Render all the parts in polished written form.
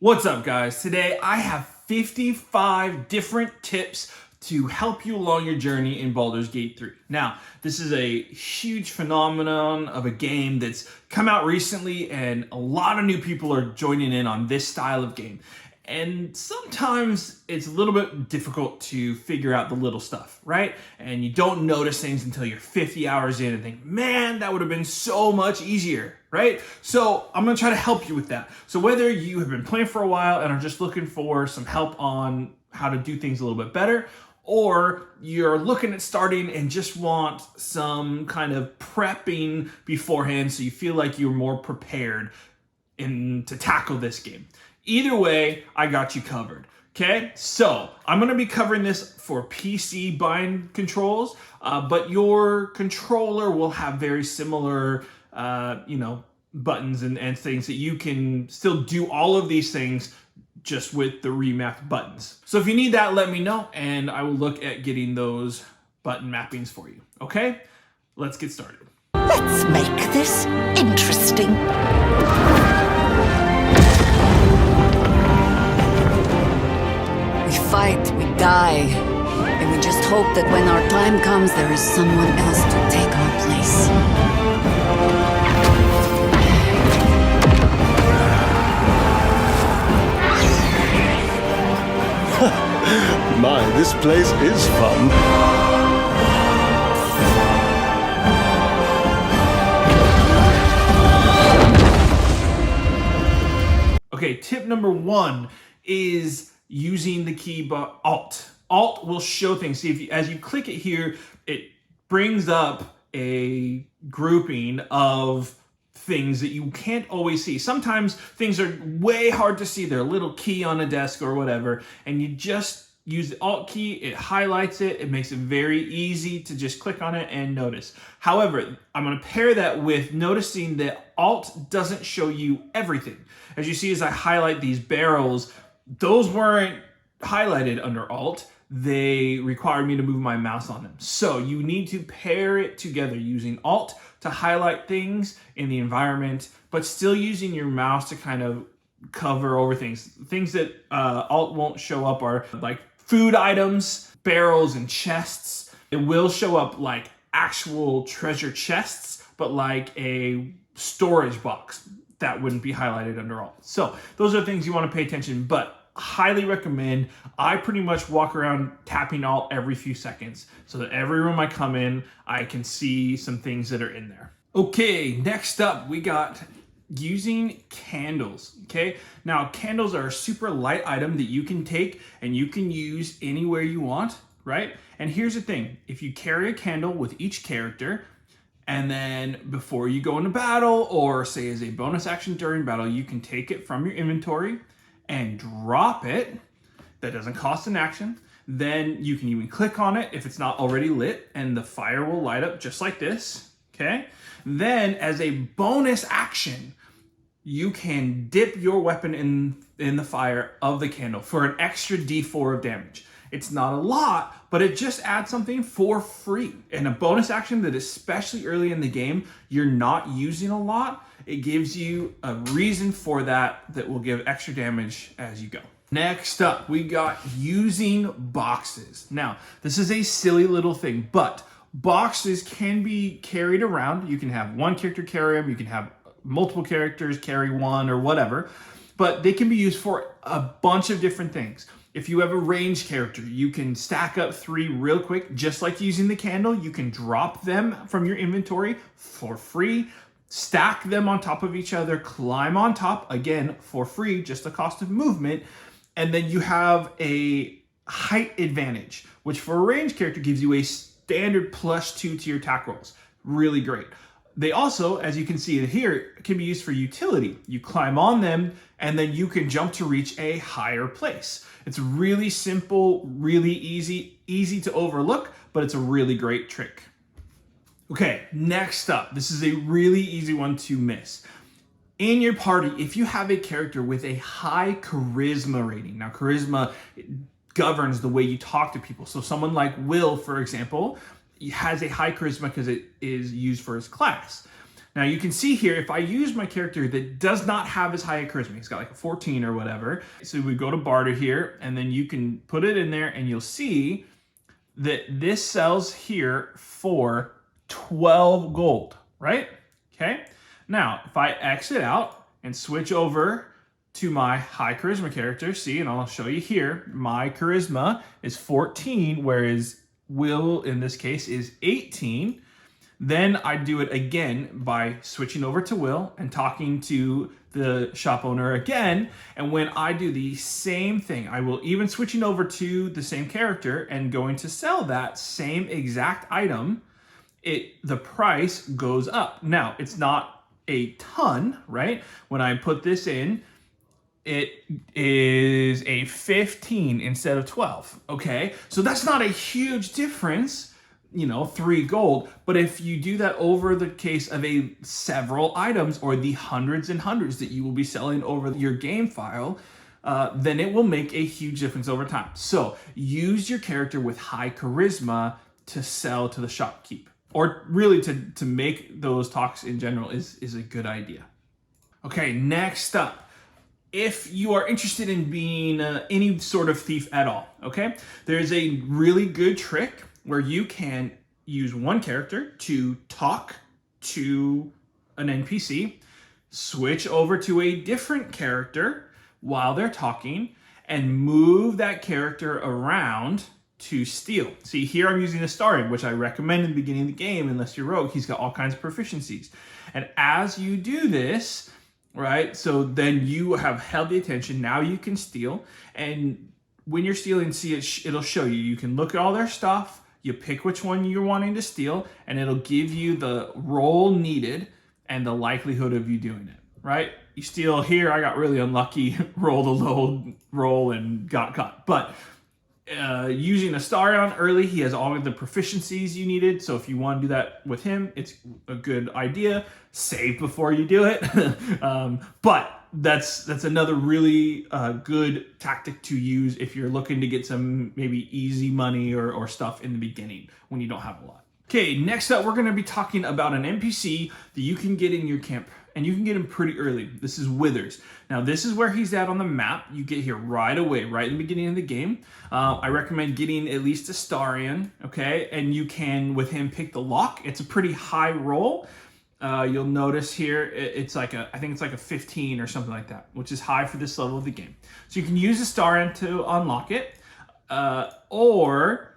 What's up, guys? Today I have 55 different tips to help you along your journey in Baldur's Gate 3. Now, this is a huge phenomenon of a game that's come out recently, and a lot of new people are joining in on this style of game. And sometimes it's a little bit difficult to figure out the little stuff, right? And you don't notice things until you're 50 hours in and think, man, that would have been so much easier, right? So I'm gonna try to help you with that. So whether you have been playing for a while and are just looking for some help on how to do things a little bit better, or you're looking at starting and just want some kind of prepping beforehand so you feel like you're more prepared to tackle this game. Either way, I got you covered. Okay, so I'm going to be covering this for PC bind controls, but your controller will have very similar, buttons and things that you can still do all of these things just with the remapped buttons. So if you need that, let me know, and I will look at getting those button mappings for you. Okay, let's get started. Let's make this interesting. We fight, we die, and we just hope that when our time comes, there is someone else to take our place. My, this place is fun. Okay, tip number one is using the key Alt. Alt will show things. See, if you, as you click it here, it brings up a grouping of things that you can't always see. Sometimes things are way hard to see. They're a little key on a desk or whatever, and you just use the Alt key, it highlights it, it makes it very easy to just click on it and notice. However, I'm going to pair that with noticing that Alt doesn't show you everything. As you see, as I highlight these barrels, those weren't highlighted under Alt. They required me to move my mouse on them. So you need to pair it together using Alt to highlight things in the environment, but still using your mouse to kind of cover over things. Things that Alt won't show up are like food items, barrels, and chests. It will show up like actual treasure chests, but like a storage box that wouldn't be highlighted under Alt. So those are things you want to pay attention, but highly recommend. I pretty much walk around tapping Alt every few seconds so that every room I come in, I can see some things that are in there. Okay, next up we got using candles. Okay, now candles are a super light item that you can take and you can use anywhere you want, right? And here's the thing, if you carry a candle with each character, and then before you go into battle, or say as a bonus action during battle, you can take it from your inventory and drop it. That doesn't cost an action. Then you can even click on it if it's not already lit, and the fire will light up just like this, okay? Then as a bonus action, you can dip your weapon in the fire of the candle for an extra D4 of damage. It's not a lot, but it just adds something for free. And a bonus action that especially early in the game, you're not using a lot, it gives you a reason for that will give extra damage as you go. Next up, we got using boxes. Now, this is a silly little thing, but boxes can be carried around. You can have one character carry them, you can have multiple characters carry one or whatever, but they can be used for a bunch of different things. If you have a ranged character, you can stack up 3 real quick, just like using the candle. You can drop them from your inventory for free, stack them on top of each other, climb on top, again, for free, just the cost of movement. And then you have a height advantage, which for a ranged character gives you a standard +2 to your attack rolls. Really great. They also, as you can see here, can be used for utility. You climb on them, and then you can jump to reach a higher place. It's really simple, really easy to overlook, but it's a really great trick. Okay, next up, this is a really easy one to miss. In your party, if you have a character with a high charisma rating, now charisma governs the way you talk to people. So someone like Will, for example, has a high charisma because it is used for his class. Now you can see here, if I use my character that does not have as high a charisma, he's got like a 14 or whatever. So we go to Baldur here, and then you can put it in there, and you'll see that this sells here for 12 gold, right? Okay. Now, if I exit out and switch over to my high charisma character, see, and I'll show you here, my charisma is 14, whereas Will, in this case, is 18. Then I do it again by switching over to Will and talking to the shop owner again. And when I do the same thing, I will even switching over to the same character and going to sell that same exact item, the price goes up. Now, it's not a ton, right? When I put this in, it is a 15 instead of 12, okay? So that's not a huge difference, 3 gold. But if you do that over the case of several items or the hundreds and hundreds that you will be selling over your game file, then it will make a huge difference over time. So use your character with high charisma to sell to the shopkeep, or really to make those talks in general is a good idea. Okay, next up. If you are interested in being any sort of thief at all, okay, there's a really good trick where you can use one character to talk to an NPC, switch over to a different character while they're talking, and move that character around to steal. See, here I'm using Astarion, which I recommend in the beginning of the game, unless you're rogue. He's got all kinds of proficiencies. And as you do this, right, so then you have held the attention, now you can steal, and when you're stealing, see, it'll show you. You can look at all their stuff, you pick which one you're wanting to steal, and it'll give you the roll needed and the likelihood of you doing it, right? You steal here, I got really unlucky, rolled a low roll and got caught. But using Astarion early, he has all of the proficiencies you needed. So if you want to do that with him, it's a good idea. Save before you do it. But that's another really good tactic to use if you're looking to get some maybe easy money or stuff in the beginning when you don't have a lot. Okay, next up, we're going to be talking about an NPC that you can get in your camp, and you can get him pretty early. This is Withers. Now, this is where he's at on the map. You get here right away, right in the beginning of the game. I recommend getting at least Astarion, okay? And you can, with him, pick the lock. It's a pretty high roll. You'll notice here, it's like I think it's like a 15 or something like that, which is high for this level of the game. So you can use Astarion to unlock it, or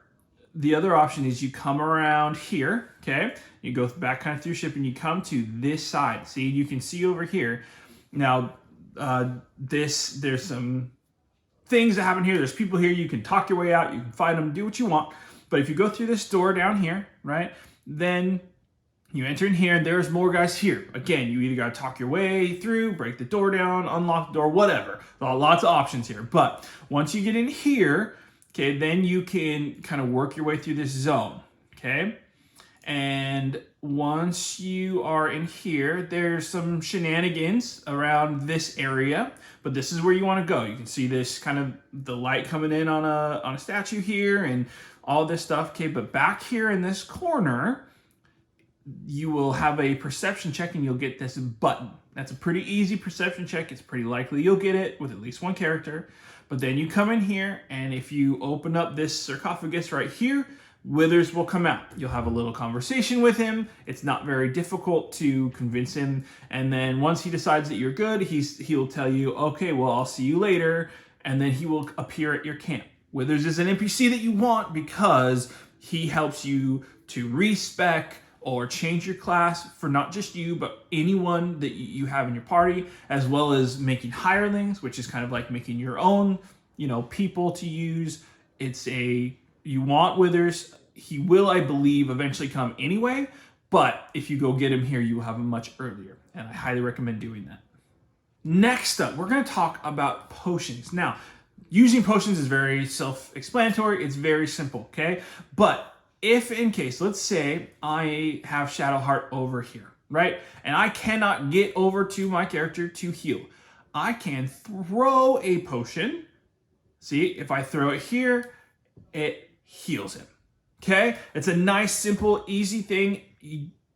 the other option is you come around here, okay? You go back kind of through ship and you come to this side. See, you can see over here. Now, there's some things that happen here. There's people here. You can talk your way out. You can fight them, do what you want. But if you go through this door down here, right, then you enter in here and there's more guys here. Again, you either got to talk your way through, break the door down, unlock the door, whatever. Lots of options here. But once you get in here, okay, then you can kind of work your way through this zone, okay? And once you are in here, there's some shenanigans around this area, but this is where you want to go. You can see this kind of the light coming in on a statue here and all this stuff, okay? But back here in this corner, you will have a perception check and you'll get this button. That's a pretty easy perception check. It's pretty likely you'll get it with at least one character. But then you come in here, and if you open up this sarcophagus right here, Withers will come out. You'll have a little conversation with him. It's not very difficult to convince him. And then once he decides that you're good, he'll tell you, okay, well, I'll see you later. And then he will appear at your camp. Withers is an NPC that you want because he helps you to respec or change your class for not just you, but anyone that you have in your party, as well as making hirelings, which is kind of like making your own, people to use. You want Withers. He will, I believe, eventually come anyway, but if you go get him here, you will have him much earlier, and I highly recommend doing that. Next up, we're going to talk about potions. Now, using potions is very self-explanatory. It's very simple, okay? But if in case, let's say I have Shadowheart over here, right? And I cannot get over to my character to heal. I can throw a potion. See, if I throw it here, it heals him. Okay? It's a nice, simple, easy thing.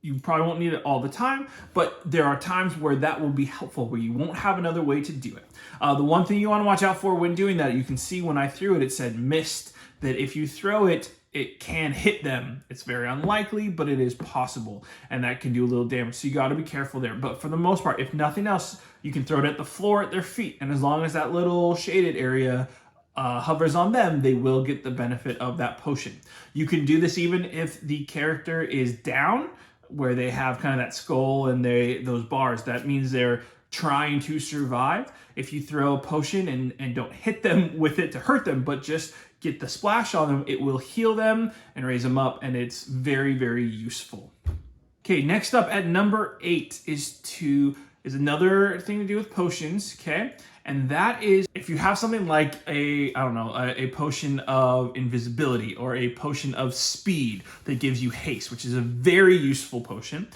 You probably won't need it all the time, but there are times where that will be helpful, where you won't have another way to do it. The one thing you want to watch out for when doing that, you can see when I threw it, it said missed, that if you throw it, it can hit them. It's very unlikely, but it is possible, and that can do a little damage, so you got to be careful there. But for the most part, if nothing else, you can throw it at the floor at their feet, and as long as that little shaded area hovers on them, they will get the benefit of that potion. You can do this even if the character is down, where they have kind of that skull and those bars. That means they're trying to survive. If you throw a potion and don't hit them with it to hurt them, but just get the splash on them, it will heal them and raise them up, and it's very, very useful. Okay, next up at number 8 is another thing to do with potions, okay? And that is if you have something like a potion of invisibility or a potion of speed that gives you haste, which is a very useful potion.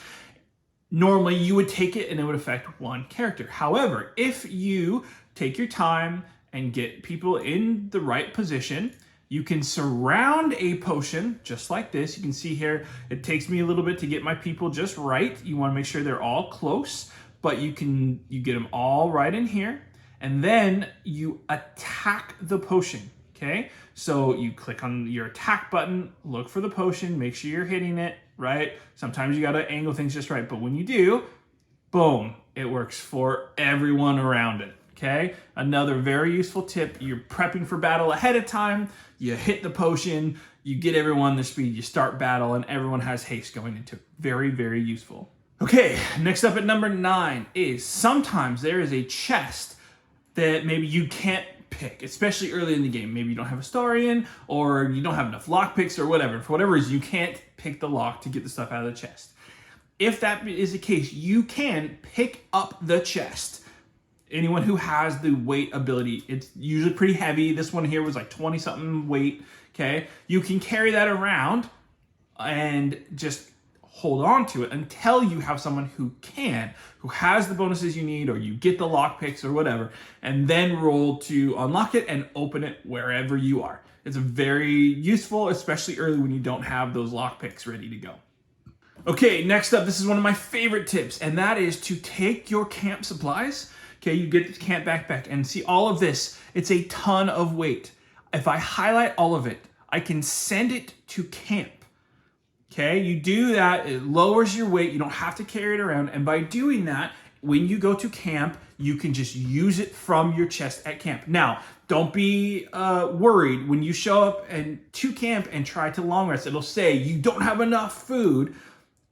Normally you would take it and it would affect one character. However, if you take your time and get people in the right position, you can surround a potion just like this. You can see here, it takes me a little bit to get my people just right. You want to make sure they're all close, but you get them all right in here. And then you attack the potion, okay? So you click on your attack button, look for the potion, make sure you're hitting it, right? Sometimes you gotta angle things just right, but when you do, boom, it works for everyone around it, okay? Another very useful tip, you're prepping for battle ahead of time, you hit the potion, you get everyone their speed, you start battle, and everyone has haste going into it. Very, very useful. Okay, next up at number 9 is sometimes there is a chest that maybe you can't pick, especially early in the game. Maybe you don't have a star in, or you don't have enough lockpicks or whatever. For whatever reason, you can't pick the lock to get the stuff out of the chest. If that is the case, you can pick up the chest. Anyone who has the weight ability, it's usually pretty heavy. This one here was like 20 something weight, okay? You can carry that around and just hold on to it until you have someone who has the bonuses you need, or you get the lockpicks or whatever, and then roll to unlock it and open it wherever you are. It's very useful, especially early when you don't have those lockpicks ready to go. Okay, next up, this is one of my favorite tips, and that is to take your camp supplies. Okay, you get the camp backpack, and see all of this, it's a ton of weight. If I highlight all of it, I can send it to camp. Okay, you do that, it lowers your weight, you don't have to carry it around, and by doing that, when you go to camp, you can just use it from your chest at camp. Now, don't be worried when you show up to camp and try to long rest. It'll say you don't have enough food.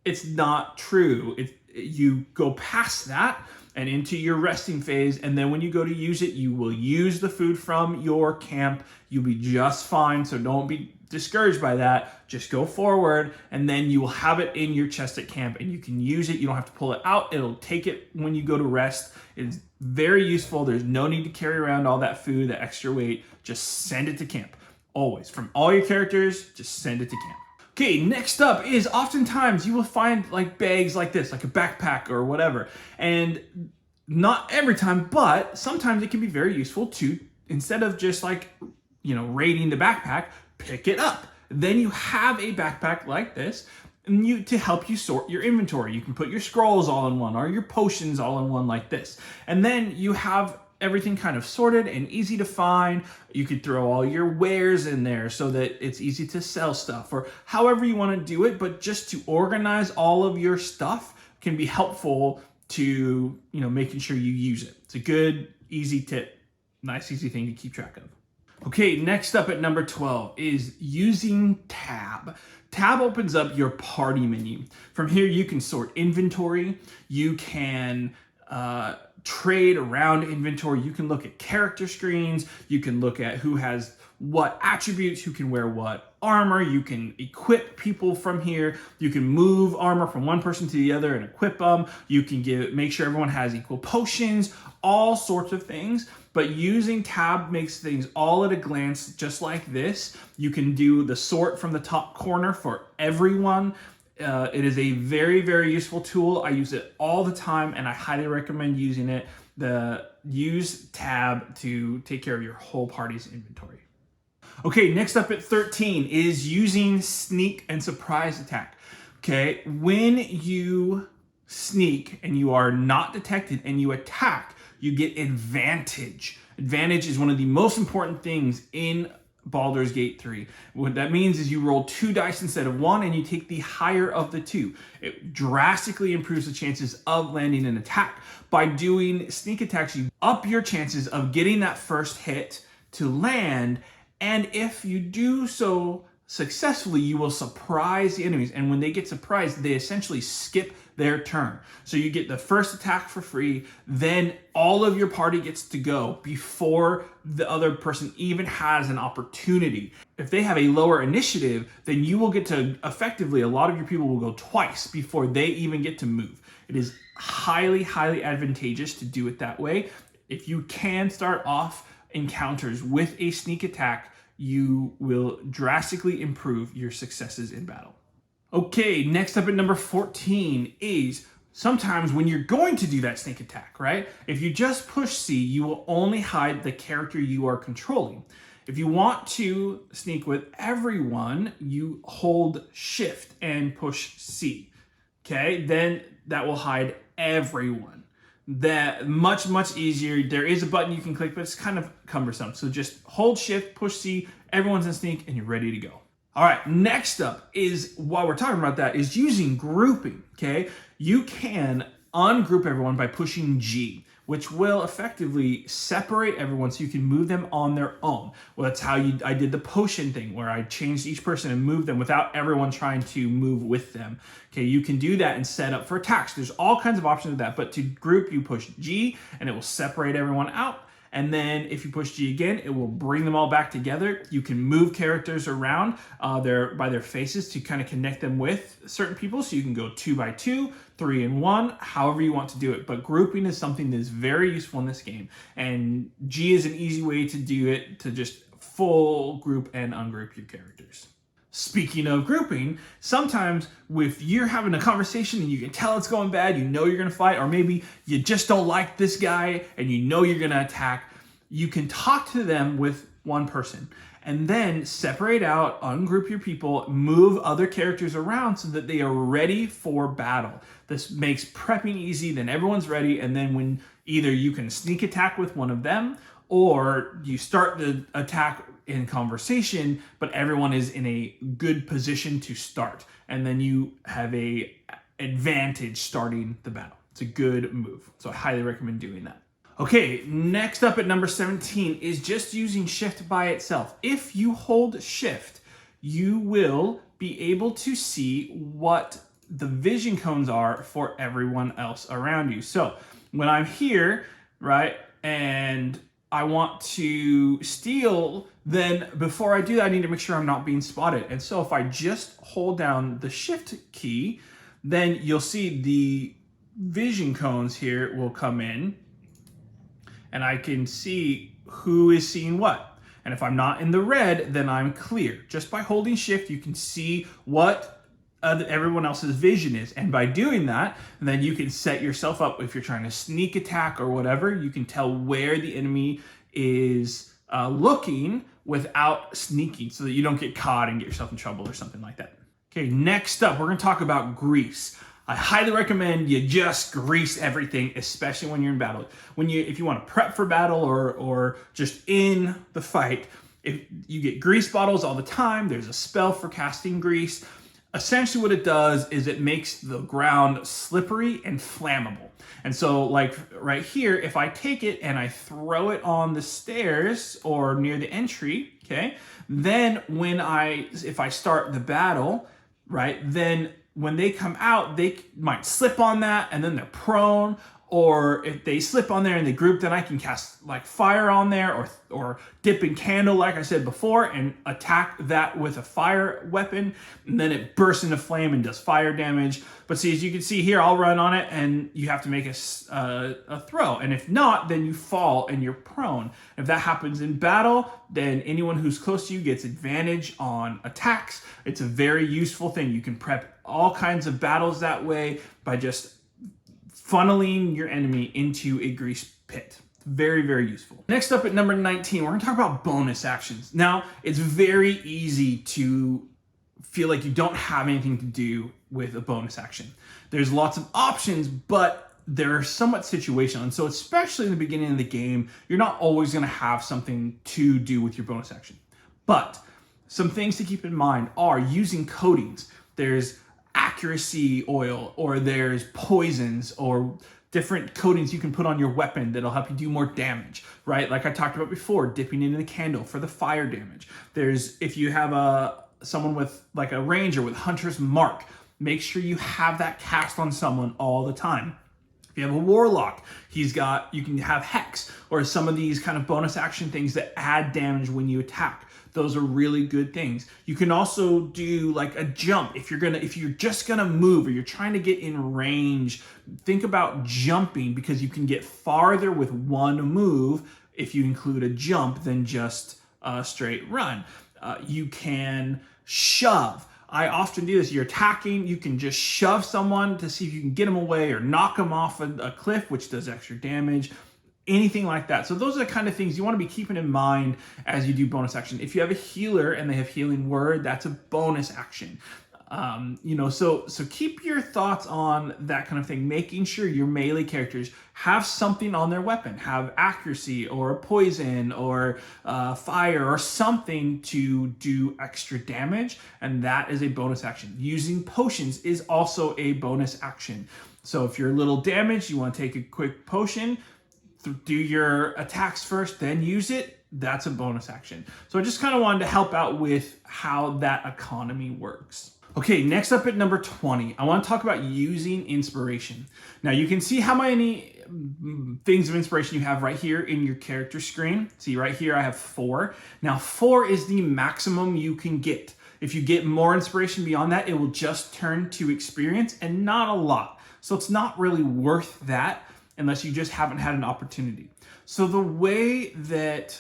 It's not true. You go past that and into your resting phase, and then when you go to use it, you will use the food from your camp. You'll be just fine, so don't be discouraged by that. Just go forward, and then you will have it in your chest at camp, and you can use it. You don't have to pull it out. It'll take it when you go to rest. It's very useful. There's no need to carry around all that food, that extra weight. Just send it to camp. Always. From all your characters, just send it to camp. Okay, next up is oftentimes you will find like bags like this, like a backpack or whatever. And not every time, but sometimes it can be very useful to, instead of just like, raiding the backpack, pick it up. Then you have a backpack like this and to help you sort your inventory. You can put your scrolls all in one, or your potions all in one like this. And then you have everything kind of sorted and easy to find. You could throw all your wares in there so that it's easy to sell stuff, or however you want to do it, but just to organize all of your stuff can be helpful to, making sure you use it. It's a good, easy tip. Nice, easy thing to keep track of. Okay, next up at number 12 is using Tab. Tab opens up your party menu. From here, you can sort inventory. You can trade around inventory. You can look at character screens. You can look at who has what attributes, who can wear what armor. You can equip people from here. You can move armor from one person to the other and equip them. You can make sure everyone has equal potions, all sorts of things. But using Tab makes things all at a glance, just like this. You can do the sort from the top corner for everyone. It is a very, very useful tool. I use it all the time, and I highly recommend using it. Use Tab to take care of your whole party's inventory. Okay, next up at 13 is using Sneak and Surprise Attack. Okay, when you sneak and you are not detected and you attack, you get advantage. Advantage is one of the most important things in Baldur's Gate 3. What that means is you roll 2 dice instead of 1 and you take the higher of the 2. It drastically improves the chances of landing an attack. By doing sneak attacks, you up your chances of getting that first hit to land, and if you do so successfully, you will surprise the enemies, and when they get surprised, they essentially skip their turn. So you get the first attack for free, then all of your party gets to go before the other person even has an opportunity. If they have a lower initiative, then you will get to, effectively, a lot of your people will go twice before they even get to move. It is highly, highly advantageous to do it that way. If you can start off encounters with a sneak attack, you will drastically improve your successes in battle. Okay, next up at number 14 is sometimes when you're going to do that sneak attack, right? If you just push C, you will only hide the character you are controlling. If you want to sneak with everyone, you hold Shift and push C. Okay, then that will hide everyone. That much easier. There is a button you can click, but it's kind of cumbersome. So just hold Shift, push C, everyone's in sneak, and you're ready to go. All right, next up is, while we're talking about that, is using grouping, okay? You can ungroup everyone by pushing G, which will effectively separate everyone so you can move them on their own. Well, that's how I did the potion thing, where I changed each person and moved them without everyone trying to move with them. Okay, you can do that and set up for attacks. There's all kinds of options with that, but to group, you push G and it will separate everyone out. And then if you push G again, it will bring them all back together. You can move characters around by their faces to kind of connect them with certain people. So you can go 2 by 2, 3 and 1, however you want to do it. But grouping is something that is very useful in this game. And G is an easy way to do it, to just full group and ungroup your characters. Speaking of grouping, sometimes if you're having a conversation and you can tell it's going bad, you know you're going to fight, or maybe you just don't like this guy and you know you're going to attack, you can talk to them with one person and then separate out, ungroup your people, move other characters around so that they are ready for battle. This makes prepping easy, then everyone's ready, and then when either you can sneak attack with one of them or you start the attack in conversation, but everyone is in a good position to start. And then you have a advantage starting the battle. It's a good move. So I highly recommend doing that. Okay, next up at number 17 is just using Shift by itself. If you hold Shift, you will be able to see what the vision cones are for everyone else around you. So when I'm here, right, and I want to steal, then before I do that, I need to make sure I'm not being spotted. And so if I just hold down the Shift key, then you'll see the vision cones here will come in and I can see who is seeing what. And if I'm not in the red, then I'm clear. Just by holding Shift, you can see what everyone else's vision is. And by doing that, then you can set yourself up. If you're trying to sneak attack or whatever, you can tell where the enemy is looking without sneaking, so that you don't get caught and get yourself in trouble or something like that. Okay, next up, we're gonna talk about grease. I highly recommend you just grease everything, especially when you're in battle. If you want to prep for battle or just in the fight, if you get grease bottles all the time, there's a spell for casting grease. Essentially what it does is it makes the ground slippery and flammable. And so like right here, if I take it and I throw it on the stairs or near the entry, okay, then if I start the battle, right, then when they come out, they might slip on that and then they're prone. Or if they slip on there and they group, then I can cast like fire on there or dip in candle, like I said before, and attack that with a fire weapon. And then it bursts into flame and does fire damage. But see, as you can see here, I'll run on it and you have to make a throw. And if not, then you fall and you're prone. If that happens in battle, then anyone who's close to you gets advantage on attacks. It's a very useful thing. You can prep all kinds of battles that way by just funneling your enemy into a grease pit. Very, very useful. Next up at number 19, we're gonna talk about bonus actions. Now, it's very easy to feel like you don't have anything to do with a bonus action. There's lots of options, but they're somewhat situational. And so especially in the beginning of the game, you're not always going to have something to do with your bonus action. But some things to keep in mind are using coatings. There's accuracy oil, or there's poisons, or different coatings you can put on your weapon that'll help you do more damage, right? Like I talked about before, dipping into the candle for the fire damage. There's, if you have someone with like a ranger with Hunter's Mark, make sure you have that cast on someone all the time. If you have a warlock, you can have Hex, or some of these kind of bonus action things that add damage when you attack. Those are really good things. You can also do like a jump. If you're just gonna move, or you're trying to get in range, think about jumping, because you can get farther with one move if you include a jump than just a straight run. You can shove. I often do this. You're attacking, you can just shove someone to see if you can get them away or knock them off a cliff, which does extra damage. Anything like that. So those are the kind of things you want to be keeping in mind as you do bonus action. If you have a healer and they have healing word, that's a bonus action. So keep your thoughts on that kind of thing, making sure your melee characters have something on their weapon, have accuracy or a poison or fire or something to do extra damage, and that is a bonus action. Using potions is also a bonus action. So if you're a little damaged, you want to take a quick potion, do your attacks first, then use it. That's a bonus action. So I just kind of wanted to help out with how that economy works. Okay, next up at number 20, I want to talk about using inspiration. Now you can see how many things of inspiration you have right here in your character screen. See right here, I have 4. Now 4 is the maximum you can get. If you get more inspiration beyond that, it will just turn to experience, and not a lot. So it's not really worth that unless you just haven't had an opportunity. So the way that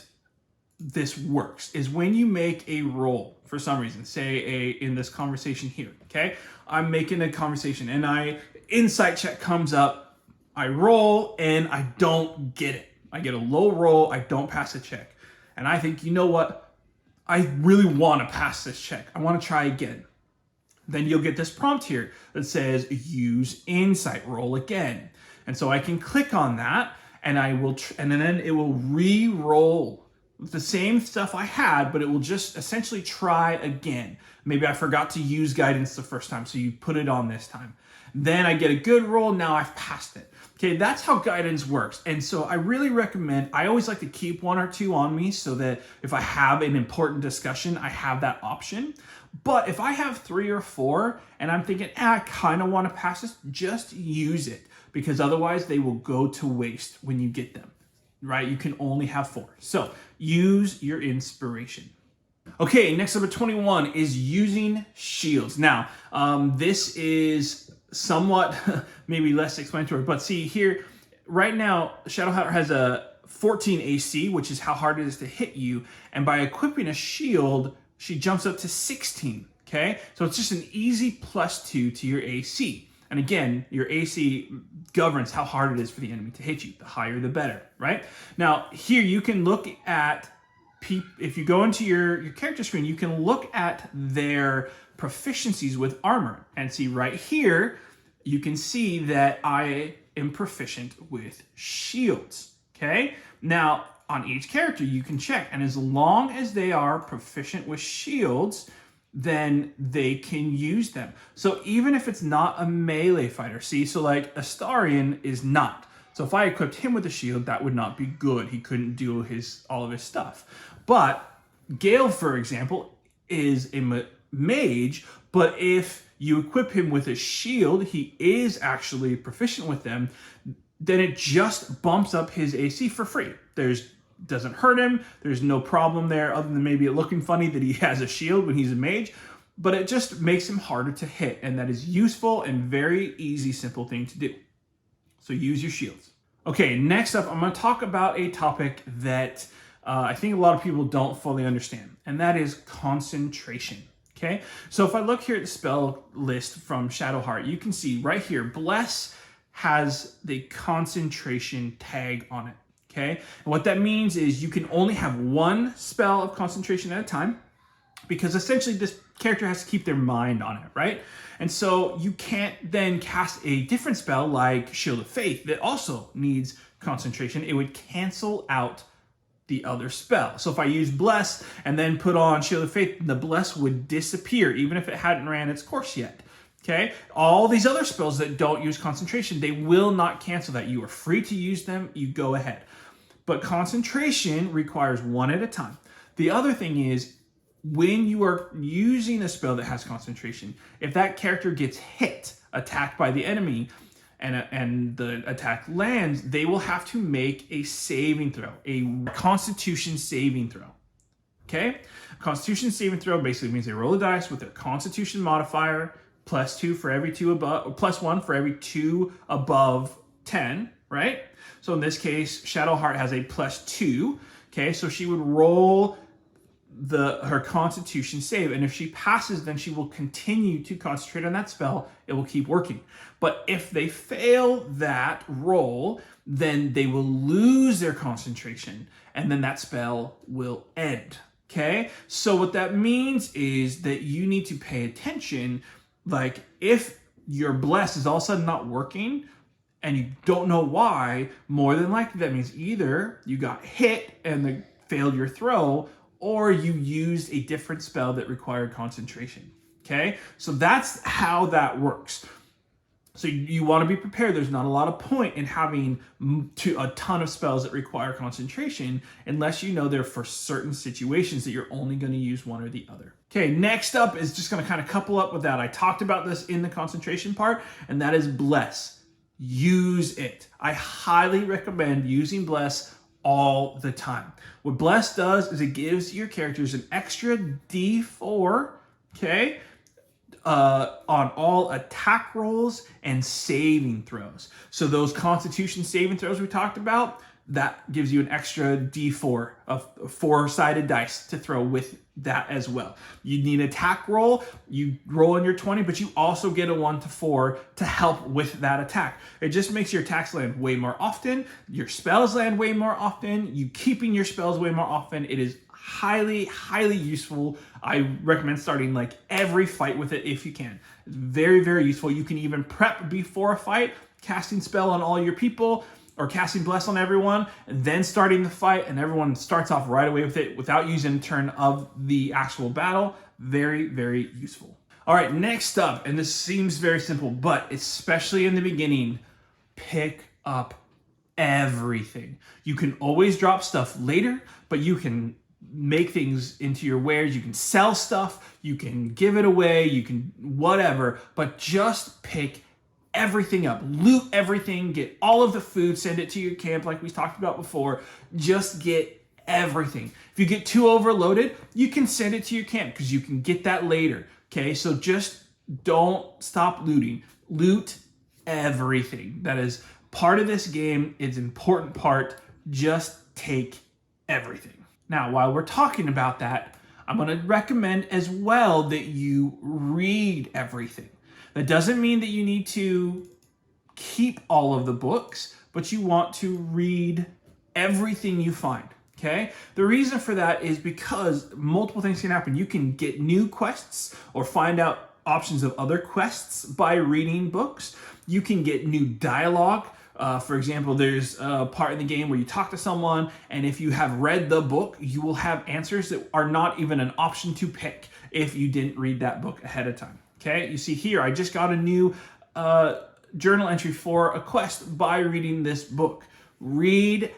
this works is when you make a roll for some reason, say in this conversation here, okay? I'm making a conversation and insight check comes up, I roll and I don't get it. I get a low roll, I don't pass a check. And I think, you know what? I really want to pass this check. I want to try again. Then you'll get this prompt here that says use insight, roll again. And so I can click on that, and and then it will re-roll the same stuff I had, but it will just essentially try again. Maybe I forgot to use guidance the first time, so you put it on this time. Then I get a good roll, now I've passed it. Okay, that's how guidance works. And so I really recommend, I always like to keep 1 or 2 on me so that if I have an important discussion, I have that option. But if I have 3 or 4 and I'm thinking, I kind of want to pass this, just use it, because otherwise they will go to waste when you get them, right? You can only have 4. So use your inspiration. Okay, next up at 21 is using shields. Now, this is somewhat maybe less explanatory, but see here, right now, Shadowheart has a 14 AC, which is how hard it is to hit you. And by equipping a shield, she jumps up to 16, okay? So it's just an easy +2 to your AC. And again, your AC governs how hard it is for the enemy to hit you. The higher, the better, right? Now, here you can look at, if you go into your character screen, you can look at their proficiencies with armor. And see right here, you can see that I am proficient with shields, okay? Now, on each character, you can check. And as long as they are proficient with shields, then they can use them. So even if it's not a melee fighter, see, so like Astarion is not. So if I equipped him with a shield, that would not be good. He couldn't do all of his stuff. But Gale, for example, is a mage, but if you equip him with a shield, he is actually proficient with them, then it just bumps up his AC for free. Doesn't hurt him. There's no problem there other than maybe it looking funny that he has a shield when he's a mage, but it just makes him harder to hit, and that is useful and very easy, simple thing to do. So use your shields. Okay, next up, I'm going to talk about a topic that I think a lot of people don't fully understand, and that is concentration. Okay, so if I look here at the spell list from Shadowheart, you can see right here, Bless has the concentration tag on it. Okay, and what that means is you can only have 1 spell of concentration at a time, because essentially this character has to keep their mind on it, right? And so you can't then cast a different spell like Shield of Faith that also needs concentration. It would cancel out the other spell. So if I use Bless and then put on Shield of Faith, the Bless would disappear even if it hadn't ran its course yet. Okay, all these other spells that don't use concentration, they will not cancel that. You are free to use them, you go ahead. But concentration requires one at a time. The other thing is, when you are using a spell that has concentration, if that character gets hit, attacked by the enemy, and the attack lands, they will have to make a saving throw, a Constitution saving throw. Okay? Constitution saving throw basically means they roll the dice with their Constitution modifier, +2 for every 2 above, or +1 for every 2 above 10, right? So in this case, Shadowheart has a +2. Okay, so she would roll her Constitution save, and if she passes, then she will continue to concentrate on that spell. It will keep working. But if they fail that roll, then they will lose their concentration, and then that spell will end. Okay, so what that means is that you need to pay attention. Like, if your Bless is all of a sudden not working and you don't know why, more than likely that means either you got hit and they failed your throw, or you used a different spell that required concentration. Okay, so that's how that works. So you want to be prepared. There's not a lot of point in having a ton of spells that require concentration unless you know they're for certain situations that you're only going to use one or the other. Okay, next up is just going to kind of couple up with that. I talked about this in the concentration part, and that is Bless. Use it. I highly recommend using Bless all the time. What Bless does is it gives your characters an extra D4, okay, on all attack rolls and saving throws. So those Constitution saving throws we talked about, that gives you an extra D4 of 4-sided dice to throw with that as well. You need an attack roll, you roll in your 20, but you also get a 1 to 4 to help with that attack. It just makes your attacks land way more often, your spells land way more often, you keeping your spells way more often. It is highly, highly useful. I recommend starting like every fight with it if you can. It's very, very useful. You can even prep before a fight, casting spell on all your people, or casting Bless on everyone, and then starting the fight, and everyone starts off right away with it without using a turn of the actual battle. Very, very useful. All right, next up, and this seems very simple, but especially in the beginning, pick up everything. You can always drop stuff later, but you can make things into your wares. You can sell stuff, you can give it away, you can whatever, but just pick everything up. Loot everything, get all of the food, send it to your camp like we talked about before. Just get everything. If you get too overloaded, you can send it to your camp because you can get that later. Okay, so just don't stop looting. Loot everything. That is part of this game. It's an important part. Just take everything. Now, while we're talking about that, I'm going to recommend as well that you read everything. That doesn't mean that you need to keep all of the books, but you want to read everything you find, okay? The reason for that is because multiple things can happen. You can get new quests or find out options of other quests by reading books. You can get new dialogue. For example, there's a part in the game where you talk to someone, and if you have read the book, you will have answers that are not even an option to pick if you didn't read that book ahead of time. Okay, you see here, I just got a new journal entry for a quest by reading this book. Read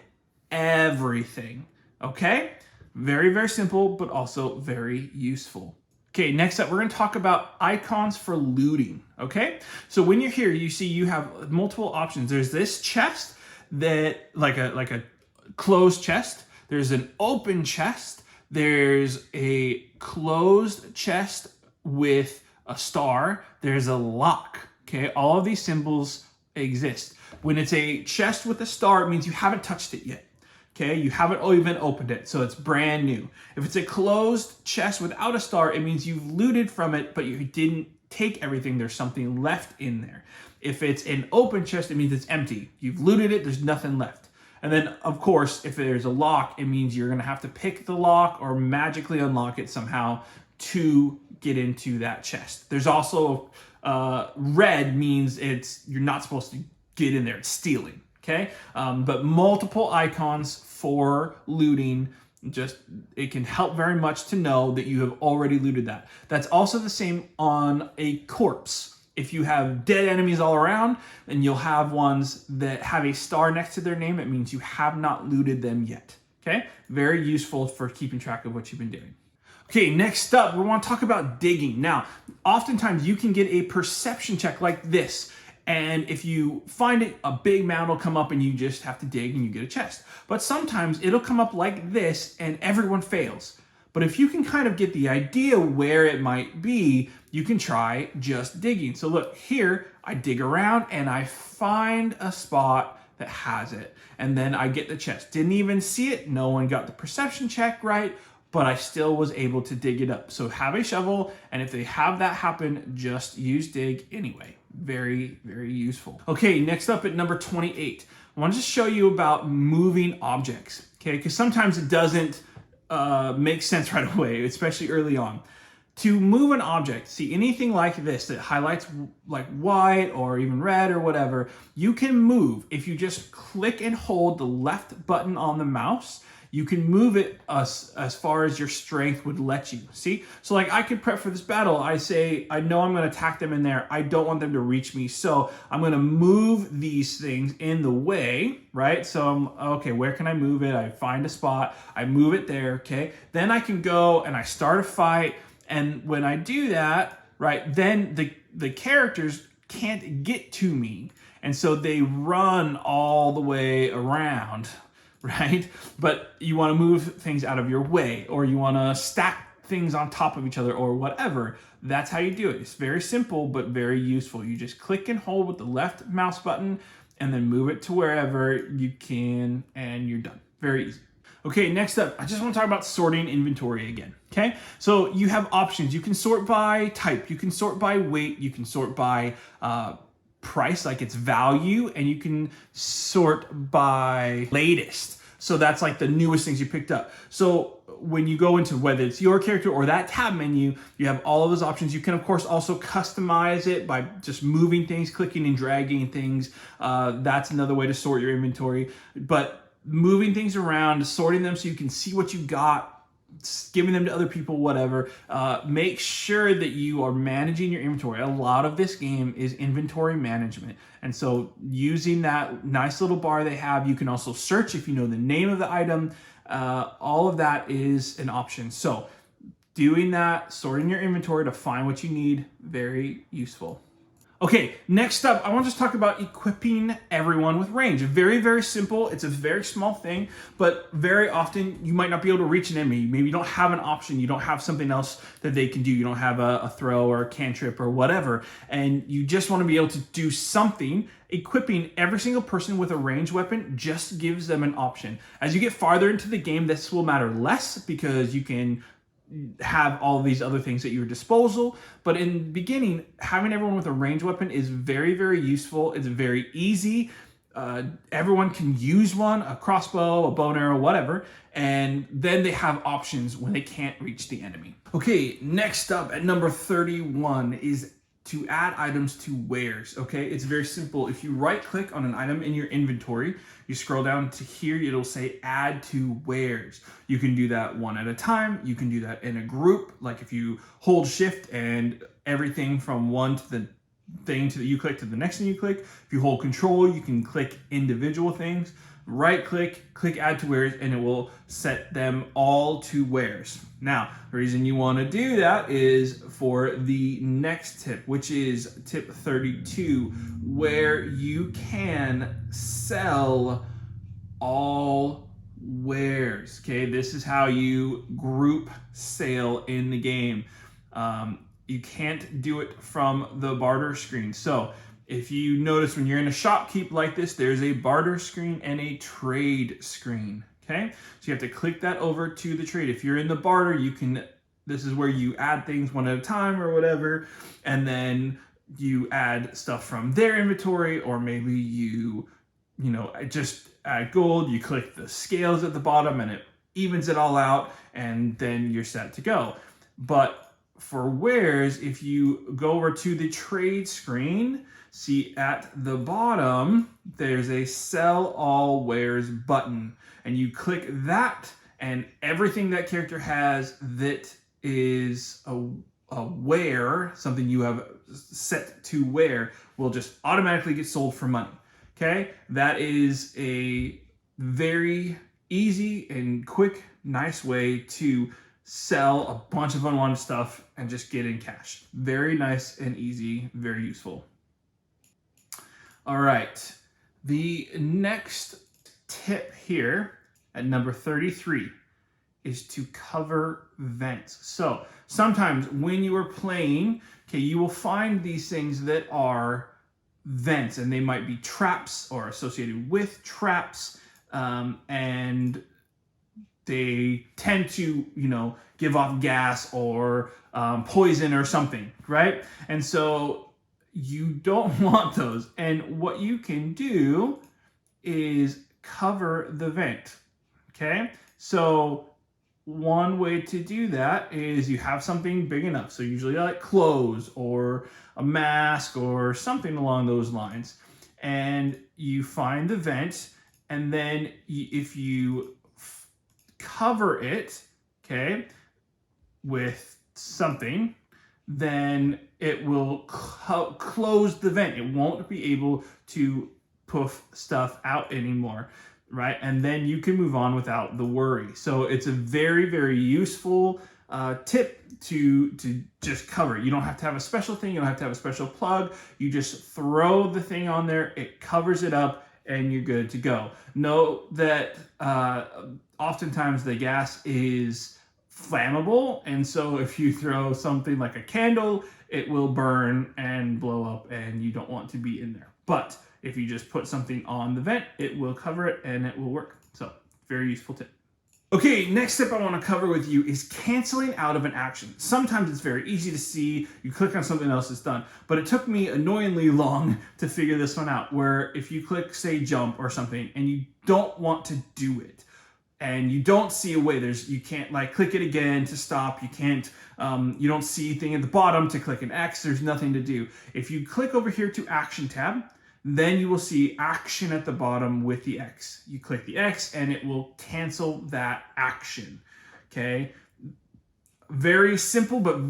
everything, okay? Very, very simple, but also very useful. Okay, next up, we're going to talk about icons for looting, okay? So when you're here, you see you have multiple options. There's this chest that, like a closed chest. There's an open chest. There's a closed chest with a star. There's a lock, okay? All of these symbols exist. When it's a chest with a star, it means you haven't touched it yet. Okay, you haven't even opened it, so it's brand new. If it's a closed chest without a star, it means you've looted from it, but you didn't take everything. There's something left in there. If it's an open chest, it means it's empty. You've looted it, there's nothing left. And then, of course, if there's a lock, it means you're gonna have to pick the lock or magically unlock it somehow to get into that chest. There's also red means you're not supposed to get in there. It's stealing. Okay, but multiple icons for looting. It can help very much to know that you have already looted that. That's also the same on a corpse. If you have dead enemies all around, and you'll have ones that have a star next to their name, it means you have not looted them yet. Okay, very useful for keeping track of what you've been doing. Okay, next up, we want to talk about digging. Now, oftentimes you can get a perception check like this. And if you find it, a big mound will come up and you just have to dig and you get a chest. But sometimes it'll come up like this and everyone fails. But if you can kind of get the idea where it might be, you can try just digging. So look, here I dig around and I find a spot that has it. And then I get the chest. Didn't even see it. No one got the perception check right, but I still was able to dig it up. So have a shovel, and if they have that happen, just use dig anyway. Very, very useful. Okay, next up at number 28, I want to just show you about moving objects, okay? Because sometimes it doesn't make sense right away, especially early on. To move an object, see anything like this that highlights like white or even red or whatever, you can move. If you just click and hold the left button on the mouse, you can move it as far as your strength would let you. See? So like I could prep for this battle. I say, I know I'm going to attack them in there. I don't want them to reach me. So I'm going to move these things in the way, right? So okay, where can I move it? I find a spot. I move it there, okay? Then I can go and I start a fight. And when I do that, right, then the characters can't get to me. And so they run all the way around, right? But you want to move things out of your way, or you want to stack things on top of each other or whatever. That's how you do it. It's very simple, but very useful. You just click and hold with the left mouse button and then move it to wherever you can and you're done. Very easy. Okay, next up, I just want to talk about sorting inventory again, okay? So you have options. You can sort by type, you can sort by weight, you can sort by price, like its value, and you can sort by latest. So that's like the newest things you picked up. So when you go into whether it's your character or that tab menu, you have all of those options. You can, of course, also customize it by just moving things, clicking and dragging things. That's another way to sort your inventory. But moving things around, sorting them so you can see what you got, giving them to other people, whatever. Make sure that you are managing your inventory. A lot of this game is inventory management. And so using that nice little bar they have, you can also search if you know the name of the item. All of that is an option. So doing that, sorting your inventory to find what you need, very useful. Okay, next up, I want to just talk about equipping everyone with range. Very, very simple. It's a very small thing, but very often you might not be able to reach an enemy. Maybe you don't have an option. You don't have something else that they can do. You don't have a throw or a cantrip or whatever, and you just want to be able to do something. Equipping every single person with a ranged weapon just gives them an option. As you get farther into the game, this will matter less because you can have all of these other things at your disposal. But in the beginning, having everyone with a ranged weapon is very, very useful. It's very easy. Everyone can use one, a crossbow, a bow and arrow, whatever. And then they have options when they can't reach the enemy. Okay, next up at number 31 is to add items to wares, okay? It's very simple. If you right click on an item in your inventory, you scroll down to here, it'll say add to wares. You can do that one at a time. You can do that in a group. Like if you hold shift and everything from one to the thing to you click to the next thing you click. If you hold control, you can click individual things. Right click add to wares, and it will set them all to wares. Now, the reason you want to do that is for the next tip, which is tip 32, where you can sell all wares. Okay, this is how you group sale in the game. You can't do it from the barter screen. So if you notice when you're in a shopkeep like this, there's a barter screen and a trade screen, okay? So you have to click that over to the trade. If you're in the barter, this is where you add things one at a time or whatever, and then you add stuff from their inventory, or maybe you just add gold, you click the scales at the bottom and it evens it all out, and then you're set to go. But for wares, if you go over to the trade screen, see at the bottom, there's a sell all wares button. And you click that, and everything that character has that is a ware, something you have set to wear, will just automatically get sold for money. Okay? That is a very easy and quick, nice way to sell a bunch of unwanted stuff and just get in cash. Very nice and easy, very useful. All right, the next tip here at number 33 is to cover vents. So sometimes when you are playing, okay, you will find these things that are vents, and they might be traps or associated with traps, and they tend to, give off gas or poison or something, right? And so you don't want those. And what you can do is cover the vent, okay? So one way to do that is you have something big enough. So usually like clothes or a mask or something along those lines. And you find the vent, and then if you cover it, okay, with something, then it will close the vent. It won't be able to poof stuff out anymore, right? And then you can move on without the worry. So it's a very, very useful tip to just cover it. You don't have to have a special thing. You don't have to have a special plug. You just throw the thing on there. It covers it up, and you're good to go. Know that oftentimes the gas is flammable, and so if you throw something like a candle, it will burn and blow up, and you don't want to be in there. But if you just put something on the vent, it will cover it and it will work. So very useful tip. Okay, next tip I want to cover with you is canceling out of an action. Sometimes it's very easy to see. You click on something else, it's done. But it took me annoyingly long to figure this one out, where if you click, say, jump or something, and you don't want to do it, and you don't see a way, you can't like click it again to stop. You can't, you don't see anything at the bottom to click an X. There's nothing to do. If you click over here to Action tab, then you will see action at the bottom with the X. You click the X and it will cancel that action, okay? Very simple, but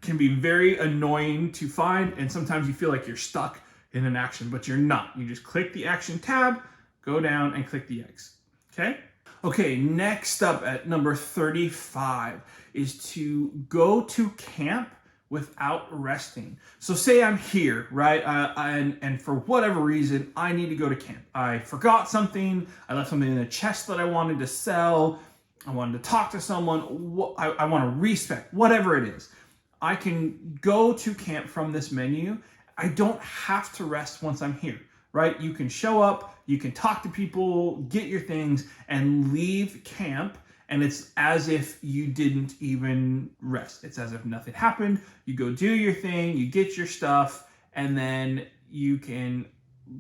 can be very annoying to find, and sometimes you feel like you're stuck in an action, but you're not. You just click the Action tab, go down and click the X, okay? Okay, next up at number 35 is to go to camp without resting. So say I'm here, right? And for whatever reason, I need to go to camp. I forgot something. I left something in a chest that I wanted to sell. I wanted to talk to someone. I want to respec, whatever it is. I can go to camp from this menu. I don't have to rest once I'm here, right? You can show up, you can talk to people, get your things, and leave camp. And it's as if you didn't even rest. It's as if nothing happened. You go do your thing, you get your stuff, and then you can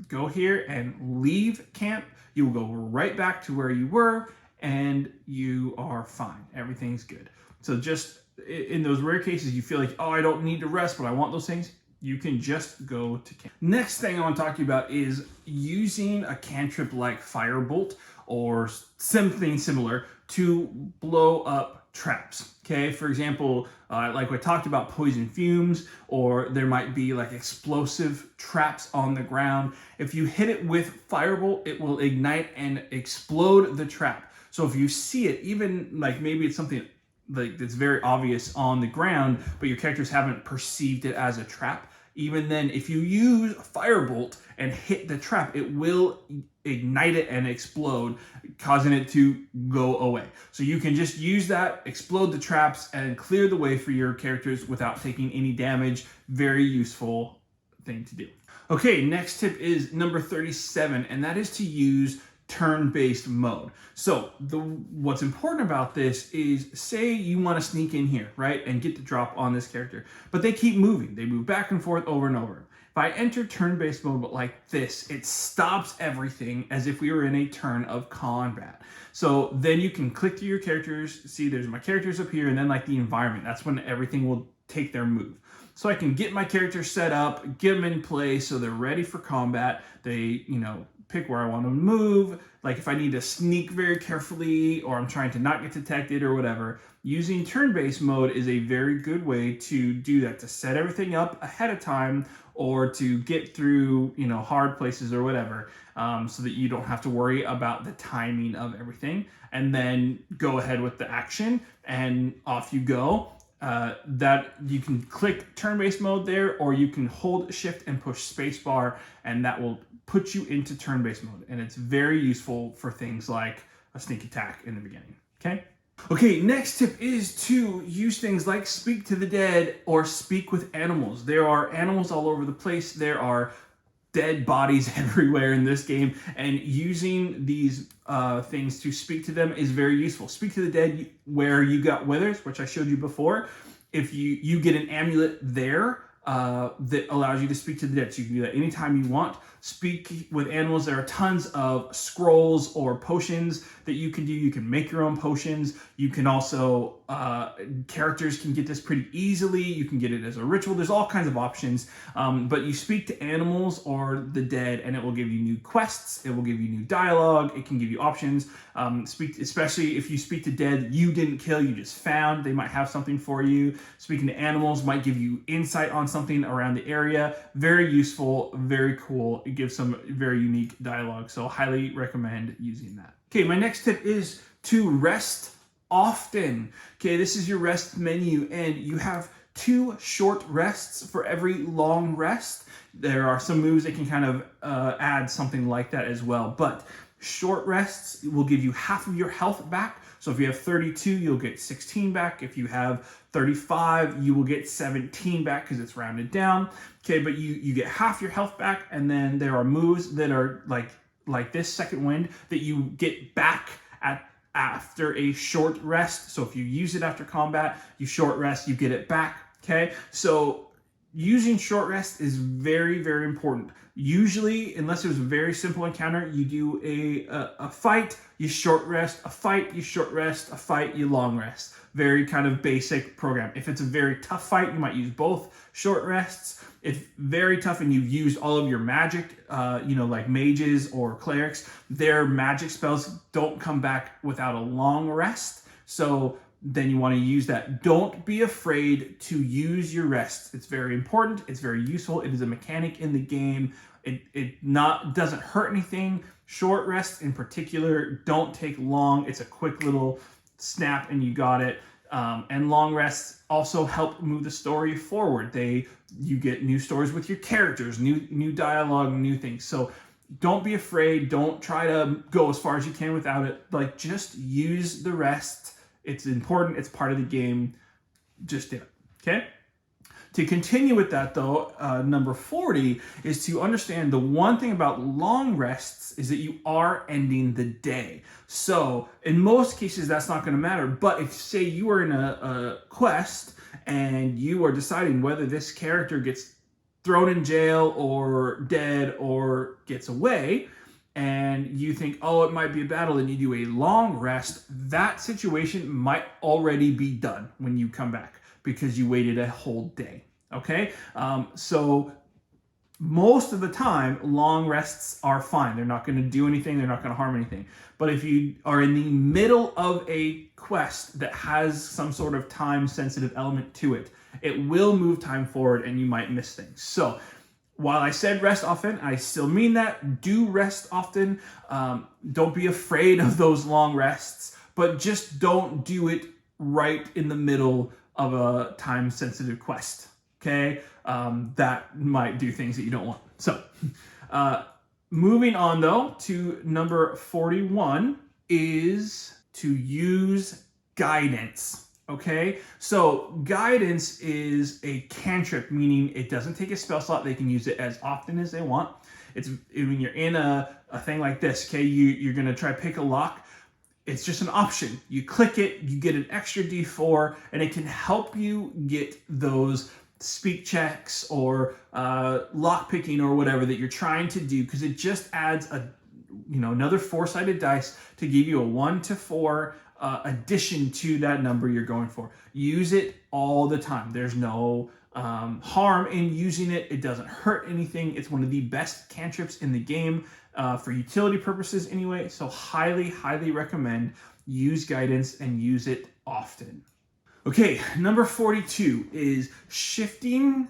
go here and leave camp. You will go right back to where you were, and you are fine. Everything's good. So just in those rare cases you feel like, oh, I don't need to rest, but I want those things, you can just go to camp. Next thing I want to talk to you about is using a cantrip like Firebolt or something similar to blow up traps. Okay, for example, like we talked about poison fumes, or there might be like explosive traps on the ground. If you hit it with Firebolt, it will ignite and explode the trap. So if you see it, even like maybe it's something like that's very obvious on the ground, but your characters haven't perceived it as a trap, even then, if you use Firebolt and hit the trap, it will ignite it and explode, causing it to go away. So you can just use that, explode the traps, and clear the way for your characters without taking any damage. Very useful thing to do. Okay, next tip is number 37, and that is to use turn-based mode. So what's important about this is, say you want to sneak in here, right, and get the drop on this character, but they keep moving. They move back and forth over and over. If I enter turn-based mode like this, it stops everything as if we were in a turn of combat. So then you can click through your characters, see there's my characters up here, and then like the environment. That's when everything will take their move. So I can get my characters set up, get them in place so they're ready for combat. They, pick where I want to move. Like if I need to sneak very carefully or I'm trying to not get detected or whatever, using turn-based mode is a very good way to do that, to set everything up ahead of time or to get through, hard places or whatever, so that you don't have to worry about the timing of everything, and then go ahead with the action and off you go. That you can click turn-based mode there, or you can hold shift and push spacebar, and that will put you into turn-based mode. And it's very useful for things like a sneak attack in the beginning. Okay, next tip is to use things like speak to the dead or speak with animals. There are animals all over the place. There are dead bodies everywhere in this game, and using these things to speak to them is very useful. Speak to the dead where you got withers, which I showed you before. If you get an amulet there that allows you to speak to the dead, so you can do that anytime you want. Speak with animals. There are tons of scrolls or potions that you can do. You can make your own potions. You can also, characters can get this pretty easily. You can get it as a ritual. There's all kinds of options. But you speak to animals or the dead, and it will give you new quests. It will give you new dialogue. It can give you options. Especially if you speak to dead you didn't kill, you just found. They might have something for you. Speaking to animals might give you insight on something around the area. Very useful, very cool. It gives some very unique dialogue, so highly recommend using that. Okay, my next tip is to rest often. Okay, this is your rest menu, and you have 2 short rests for every long rest. There are some moves that can kind of add something like that as well, but short rests will give you half of your health back. So if you have 32, you'll get 16 back. If you have 35, you will get 17 back because it's rounded down. Okay, but you get half your health back, and then there are moves that are like this second wind that you get back after a short rest. So if you use it after combat, you short rest, you get it back. Okay, so using short rest is very, very important. Usually, unless it was a very simple encounter, you do a fight, you short rest, a fight, you short rest, a fight, you long rest. Very kind of basic program. If it's a very tough fight, you might use both short rests. If very tough and you've used all of your magic, like mages or clerics, their magic spells don't come back without a long rest. So then you want to use that. Don't be afraid to use your rest. It's very important. It's very useful. It is a mechanic in the game. It doesn't hurt anything. Short rests in particular don't take long. It's a quick little snap and you got it. And long rests also help move the story forward. You get new stories with your characters, new dialogue, new things. So don't be afraid. Don't try to go as far as you can without it. Just use the rest. It's important. It's part of the game. Just do it. Okay? To continue with that, though, number 40 is to understand the one thing about long rests is that you are ending the day. So in most cases, that's not going to matter. But if, say, you are in a quest and you are deciding whether this character gets thrown in jail or dead or gets away, and you think, oh, it might be a battle, and you do a long rest, that situation might already be done when you come back because you waited a whole day, okay? So most of the time, long rests are fine. They're not going to do anything. They're not going to harm anything. But if you are in the middle of a quest that has some sort of time-sensitive element to it, it will move time forward and you might miss things. So while I said rest often, I still mean that. Do rest often. Don't be afraid of those long rests, but just don't do it right in the middle of a time-sensitive quest, okay? That might do things that you don't want. So, moving on, though, to number 41 is to use guidance. Okay, so guidance is a cantrip, meaning it doesn't take a spell slot. They can use it as often as they want. It's when you're in a thing like this, okay, you're gonna try to pick a lock. It's just an option. You click it, you get an extra D4, and it can help you get those speak checks or lock picking or whatever that you're trying to do, because it just adds another 4-sided dice to give you a 1 to 4 addition to that number you're going for. Use it all the time. There's no harm in using it. It doesn't hurt anything. It's one of the best cantrips in the game for utility purposes anyway. So highly, highly recommend use guidance and use it often. Okay, number 42 is shifting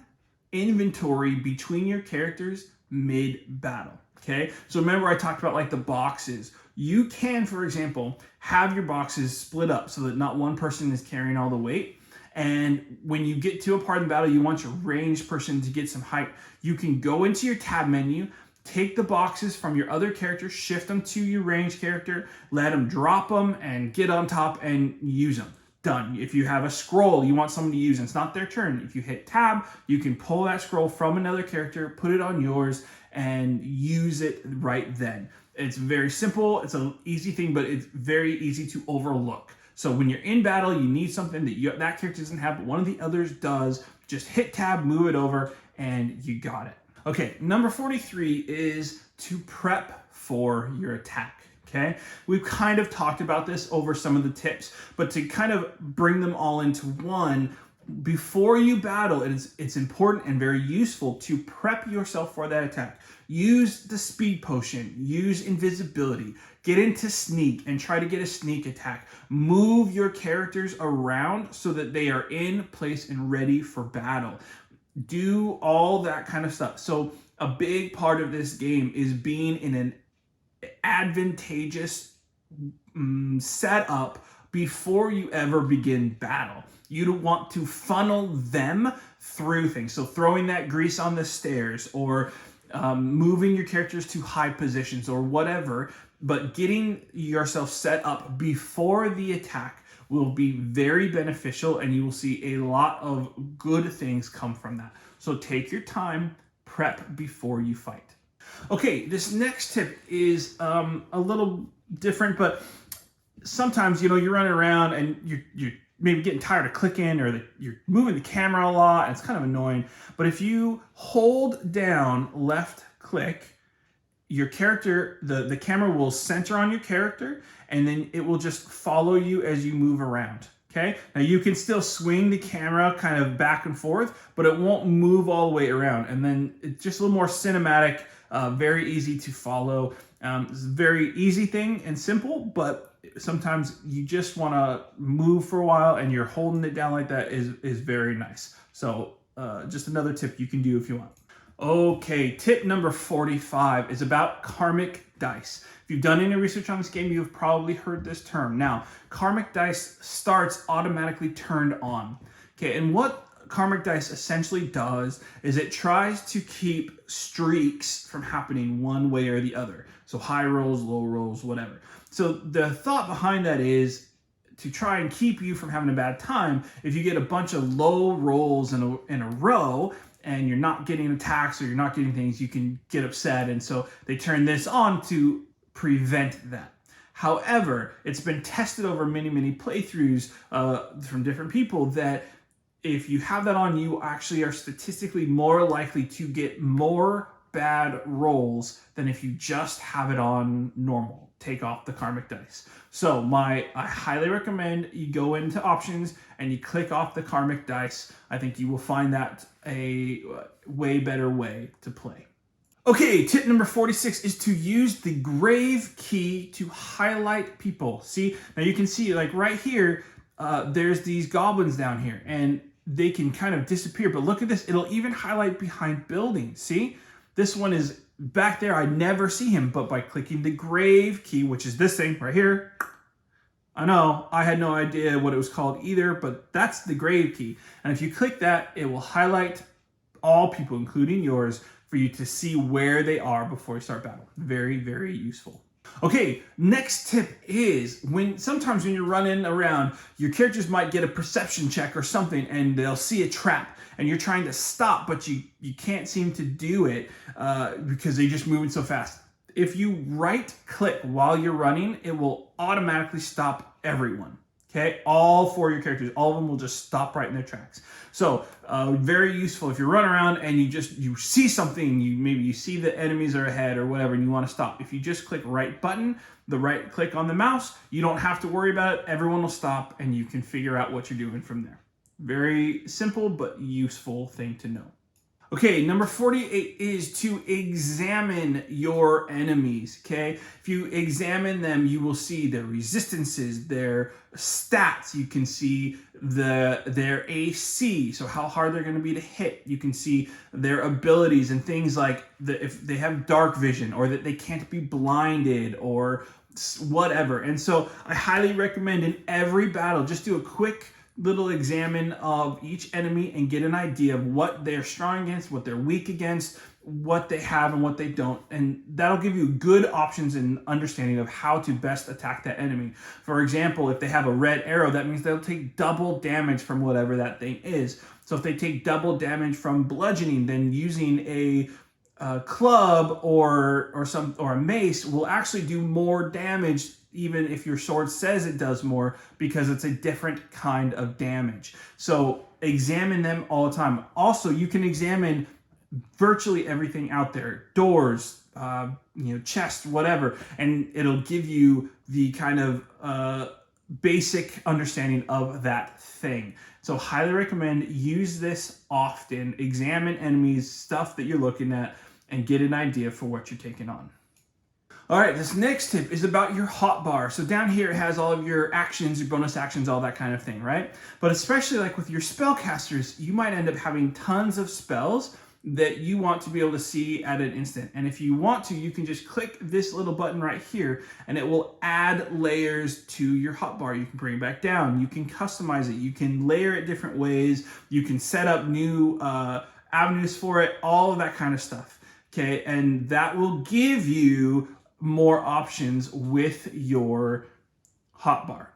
inventory between your characters mid-battle. Okay, so remember I talked about like the boxes. You can, for example, have your boxes split up so that not one person is carrying all the weight. And when you get to a part of the battle, you want your ranged person to get some height. You can go into your tab menu, take the boxes from your other character, shift them to your ranged character, let them drop them and get on top and use them. Done. If you have a scroll you want someone to use and it's not their turn, if you hit tab, you can pull that scroll from another character, put it on yours, and use it right then. It's very simple. It's an easy thing, but it's very easy to overlook. So when you're in battle, you need something that that character doesn't have, but one of the others does. Just hit tab, move it over, and you got it. Okay, number 43 is to prep for your attack. Okay, we've kind of talked about this over some of the tips, but to kind of bring them all into one, before you battle, it's important and very useful to prep yourself for that attack. Use the speed potion, use invisibility, get into sneak and try to get a sneak attack. Move your characters around so that they are in place and ready for battle. Do all that kind of stuff. So a big part of this game is being in an advantageous setup before you ever begin battle. You don't want to funnel them through things. So throwing that grease on the stairs or moving your characters to high positions or whatever, but getting yourself set up before the attack will be very beneficial, and you will see a lot of good things come from that. So take your time, prep before you fight. Okay, this next tip is a little different, but sometimes, you're running around and you're maybe getting tired of clicking, or you're moving the camera a lot and it's kind of annoying. But if you hold down left click, your character, the camera will center on your character, and then it will just follow you as you move around. Okay, now you can still swing the camera kind of back and forth, but it won't move all the way around. And then it's just a little more cinematic, very easy to follow. It's a very easy thing and simple, but sometimes you just want to move for a while and you're holding it down like that is very nice. So just another tip you can do if you want. Okay, tip number 45 is about Karmic Dice. If you've done any research on this game, you've probably heard this term. Now, Karmic Dice starts automatically turned on. Okay, and what Karmic Dice essentially does is it tries to keep streaks from happening one way or the other. So high rolls, low rolls, whatever. So the thought behind that is to try and keep you from having a bad time. If you get a bunch of low rolls in a row and you're not getting attacks or you're not getting things, you can get upset. And so they turn this on to prevent that. However, it's been tested over many, many playthroughs from different people that if you have that on, you actually are statistically more likely to get more bad rolls than if you just have it on normal. Take off the Karmic Dice. So I highly recommend you go into options and you click off the Karmic Dice. I think you will find that a way better way to play. Okay, tip number 46 is to use the grave key to highlight people. See, now you can see like right here, there's these goblins down here and they can kind of disappear, but look at this. It'll even highlight behind buildings. See, this one is back there. I never see him, but by clicking the grave key, which is this thing right here, I know I had no idea what it was called either, but that's the grave key. And if you click that, it will highlight all people, including yours, for you to see where they are before you start battle. Very, very useful. Okay, next tip is sometimes when you're running around, your characters might get a perception check or something and they'll see a trap and you're trying to stop, but you can't seem to do it because they're just moving so fast. If you right click while you're running, it will automatically stop everyone. Okay, all 4 of your characters, all of them will just stop right in their tracks. So very useful if you run around and you see something, maybe you see the enemies are ahead or whatever, and you want to stop. If you just click right button, the right click on the mouse, you don't have to worry about it. Everyone will stop, and you can figure out what you're doing from there. Very simple but useful thing to know. Okay, number 48 is to examine your enemies, okay? If you examine them, you will see their resistances, their stats. You can see their AC, so how hard they're going to be to hit. You can see their abilities and things like if they have dark vision or that they can't be blinded or whatever. And so I highly recommend in every battle, just do a quick little examine of each enemy and get an idea of what they're strong against, what they're weak against, what they have and what they don't. And that'll give you good options and understanding of how to best attack that enemy. For example, if they have a red arrow, that means they'll take double damage from whatever that thing is. So if they take double damage from bludgeoning, then using a club or a mace will actually do more damage, even if your sword says it does more, because it's a different kind of damage. So examine them all the time. Also, you can examine virtually everything out there, doors, chests, whatever, and it'll give you the kind of basic understanding of that thing. So highly recommend, use this often, examine enemies, stuff that you're looking at, and get an idea for what you're taking on. All right, this next tip is about your hotbar. So down here it has all of your actions, your bonus actions, all that kind of thing, right? But especially like with your spellcasters, you might end up having tons of spells that you want to be able to see at an instant. And if you want to, you can just click this little button right here and it will add layers to your hotbar. You can bring it back down, you can customize it, you can layer it different ways, you can set up new avenues for it, all of that kind of stuff. Okay, and that will give you more options with your hotbar.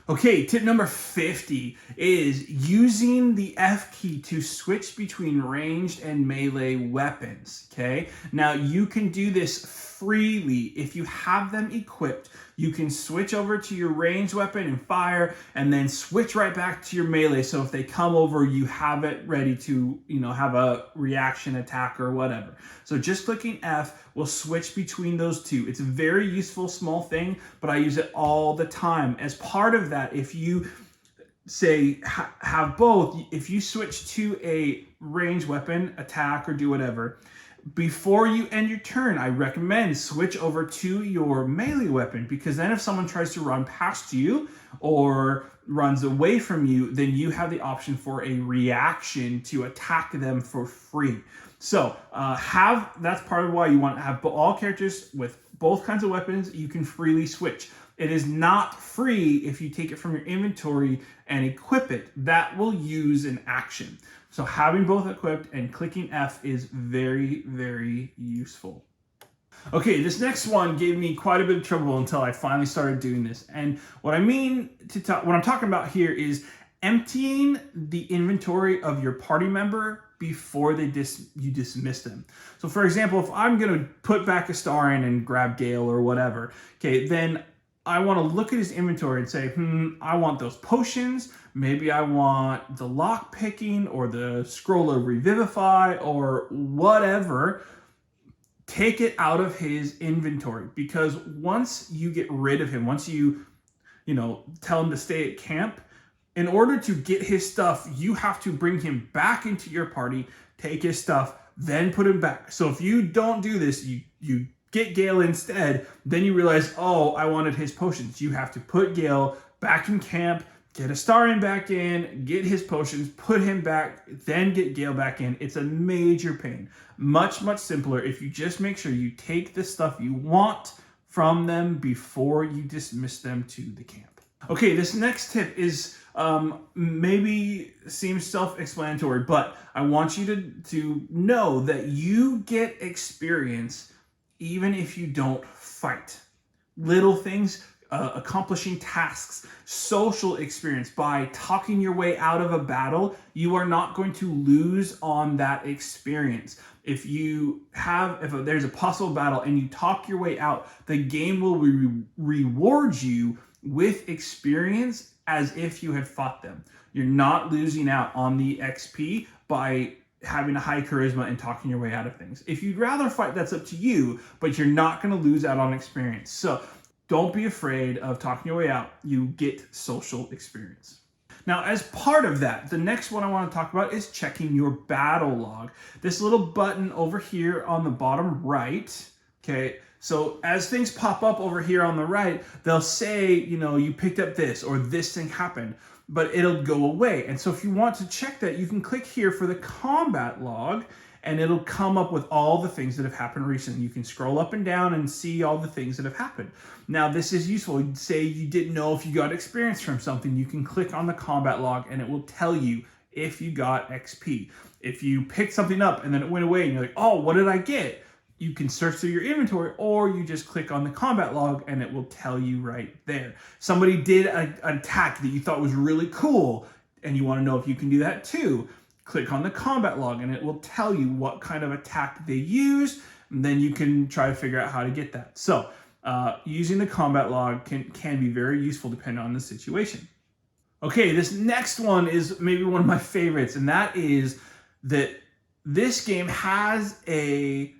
Okay, tip number 50 is using the F key to switch between ranged and melee weapons, okay? Now, you can do this freely. If you have them equipped, you can switch over to your ranged weapon and fire, and then switch right back to your melee. So if they come over, you have it ready to, have a reaction attack or whatever. So just clicking F will switch between those two. It's a very useful small thing, but I use it all the time. As part of that, if you say have both, if you switch to a ranged weapon, attack or do whatever, before you end your turn, I recommend switch over to your melee weapon, because then if someone tries to run past you or runs away from you, then you have the option for a reaction to attack them for free. So that's part of why you want to have all characters with both kinds of weapons. You can freely switch. It is not free if you take it from your inventory and equip it. That will use an action. So having both equipped and clicking F is very, very useful. Okay, this next one gave me quite a bit of trouble until I finally started doing this. And what I mean what I'm talking about here is emptying the inventory of your party member before you dismiss them. So for example, if I'm gonna put back a star in and grab Gale or whatever, okay, then I want to look at his inventory and say, I want those potions. Maybe I want the lock picking or the scroll of revivify or whatever. Take it out of his inventory, because once you get rid of him, once you tell him to stay at camp, in order to get his stuff, you have to bring him back into your party, take his stuff, then put him back. So if you don't do this, you get Gale instead, then you realize, I wanted his potions. You have to put Gale back in camp, get Astarion back in, get his potions, put him back, then get Gale back in. It's a major pain. Much, much simpler if you just make sure you take the stuff you want from them before you dismiss them to the camp. Okay, this next tip is maybe seems self-explanatory, but I want you to know that you get experience even if you don't fight. Little things, accomplishing tasks, social experience. By talking your way out of a battle, you are not going to lose on that experience. If there's a possible battle and you talk your way out, the game will reward you with experience as if you had fought them. You're not losing out on the XP by having a high charisma and talking your way out of things. If you'd rather fight, that's up to you, but you're not going to lose out on experience. So don't be afraid of talking your way out. You get social experience. Now, as part of that, the next one I want to talk about is checking your battle log. This little button over here on the bottom right, okay, so as things pop up over here on the right, they'll say, you know, you picked up this or this thing happened, but it'll go away. And so if you want to check that, you can click here for the combat log, and it'll come up with all the things that have happened recently. You can scroll up and down and see all the things that have happened. Now, this is useful. Say you didn't know if you got experience from something, you can click on the combat log and it will tell you if you got XP. If you picked something up and then it went away and you're like, oh, what did I get? You can search through your inventory, or you just click on the combat log and it will tell you right there. Somebody did an attack that you thought was really cool and you want to know if you can do that too. Click on the combat log and it will tell you what kind of attack they use, and then you can try to figure out how to get that. So using the combat log can be very useful depending on the situation. Okay, this next one is maybe one of my favorites, and that is that this game has a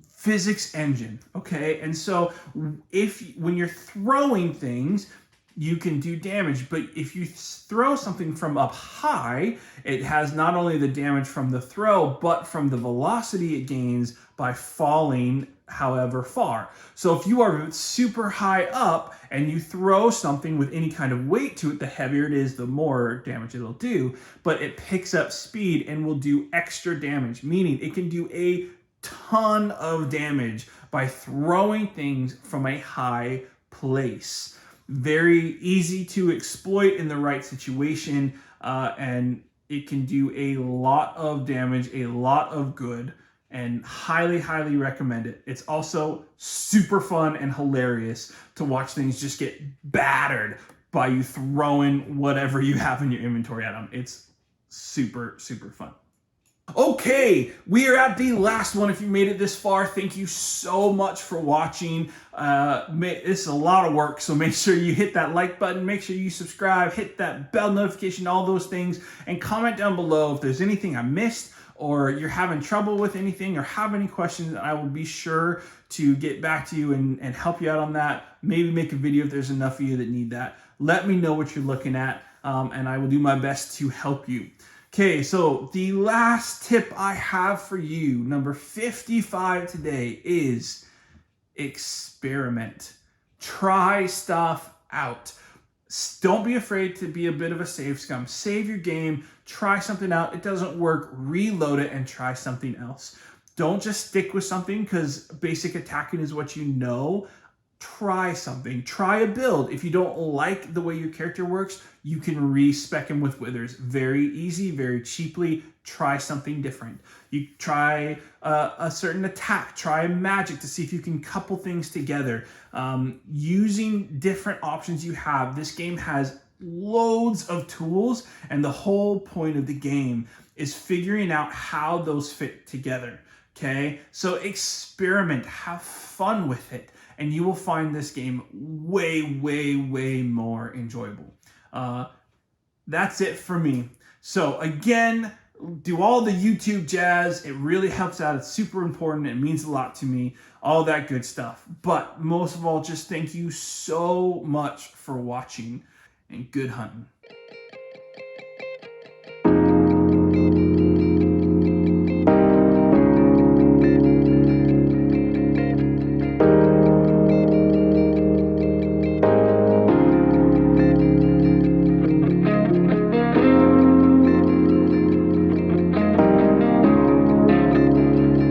physics engine, okay? And so when you're throwing things, you can do damage, but if you throw something from up high, it has not only the damage from the throw, but from the velocity it gains by falling however far. So if you are super high up and you throw something with any kind of weight to it, the heavier it is, the more damage it'll do, but it picks up speed and will do extra damage, meaning it can do a ton of damage by throwing things from a high place. Very easy to exploit in the right situation, and it can do a lot of damage, a lot of good, and highly recommend it. It's also super fun and hilarious to watch things just get battered by you throwing whatever you have in your inventory at them. It's super fun. Okay, we are at the last one. If you made it this far, thank you so much for watching. It's a lot of work, so make sure you hit that like button, make sure you subscribe, hit that bell notification, all those things, and comment down below if there's anything I missed, or you're having trouble with anything, or have any questions. I will be sure to get back to you and help you out on that. Maybe make a video if there's enough of you that need that. Let me know what you're looking at, and I will do my best to help you. Okay, so the last tip I have for you, number 55 today, is experiment. Try stuff out. Don't be afraid to be a bit of a save scum. Save your game, try something out. It doesn't work, reload it and try something else. Don't just stick with something because basic attacking is what you know. Try something. Try a build. If you don't like the way your character works, you can respec him with withers. Very easy, very cheaply. Try something different. You try a certain attack. Try magic to see if you can couple things together. Using different options you have. This game has loads of tools, and the whole point of the game is figuring out how those fit together. Okay? So experiment. Have fun with it. And you will find this game way more enjoyable. That's it for me. So again, do all the YouTube jazz. It really helps out. It's super important. It means a lot to me. All that good stuff. But most of all, just thank you so much for watching, and good hunting.